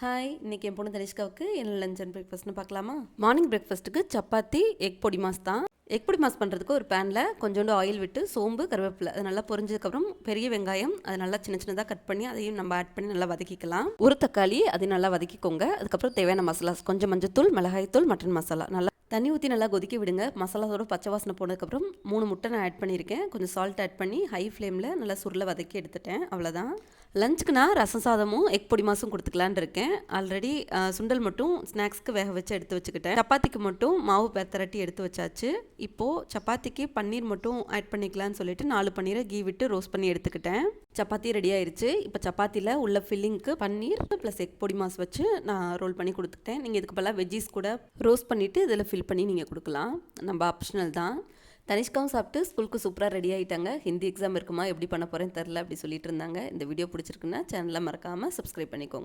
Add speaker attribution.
Speaker 1: Hi, இன்றைக்கி என் பொண்ணு தனிஷ்காவுக்கு என்ன லஞ்ச் அண்ட் பிரேக்ஃபாஸ்ட்னு பார்க்கலாமா? மார்னிங் பிரேக்ஃபாஸ்ட்டுக்கு சப்பாத்தி, எக் பொடி மாஸ் தான். எக் பொடி மாஸ் பண்ணுறதுக்கு ஒரு பேனில் கொஞ்சோண்டு ஆயில் விட்டு சோம்பு, கருவேப்பிலை அது நல்லா பொரிஞ்சதுக்கப்புறம் பெரிய வெங்காயம் அது நல்லா சின்ன சின்னதாக கட் பண்ணி அதையும் நம்ம ஆட் பண்ணி நல்லா வதக்கிக்கலாம். ஒரு தக்காளி அதையும் நல்லா வதக்கிக்கோங்க. அதுக்கப்புறம் தேவையான மசாலாஸ் கொஞ்சம் மஞ்சத்தூள், மிளகாய்த்தூள், மட்டன் மசாலா நல்லா தண்ணி ஊற்றி நல்லா கொதிக்க விடுங்க. மசாலாவோட பச்சை வாசனை போனதுக்கப்புறம் 3 முட்டை நான் ஆட் பண்ணியிருக்கேன். கொஞ்சம் சால்ட் ஆட் பண்ணி ஹை ஃப்ளேமில் நல்லா சுருளை வதக்கி எடுத்துட்டேன். அவ்வளோதான். லஞ்சுக்கு நான் ரசம் சாதமும் எக் பொடி மாசும் கொடுத்துக்கலான்னு இருக்கேன். ஆல்ரெடி சுண்டல் மட்டும் ஸ்நாக்ஸ்க்கு வேக வச்சு எடுத்து வச்சுக்கிட்டேன். சப்பாத்திக்கு மட்டும் மாவு திரட்டி எடுத்து வச்சாச்சு. இப்போது சப்பாத்திக்கு பன்னீர் மட்டும் ஆட் பண்ணிக்கலான்னு சொல்லிட்டு 4 பன்னீரை கீ விட்டு ரோஸ்ட் பண்ணி எடுத்துக்கிட்டேன். சப்பாத்தி ரெடி ஆயிடுச்சு. இப்போ சப்பாத்தியில் உள்ள ஃபில்லிங்க்கு பன்னீர் ப்ளஸ் எக் பொடி மாஸ் வச்சு நான் ரோல் பண்ணி கொடுத்துக்கிட்டேன். நீங்கள் இதுக்கு பதிலாக வெஜ்ஜீஸ் கூட ரோஸ்ட் பண்ணிவிட்டு இதில் ஃபில் பண்ணி நீங்கள் கொடுக்கலாம். நம்ம ஆப்ஷனல் தான். தனிஷ்காவும் சாப்பிட்டு ஸ்கூலுக்கு சூப்பராக ரெடி ஆகிட்டாங்க. ஹிந்தி எக்ஸாம் இருக்குமா, எப்படி பண்ண போகிறேன்னு தெரில அப்படி சொல்லிட்டு இருந்தாங்க. இந்த வீடியோ பிடிச்சிருக்குன்னா சேனலை மறக்காமல் சப்ஸ்கிரைப் பண்ணிக்கோங்க.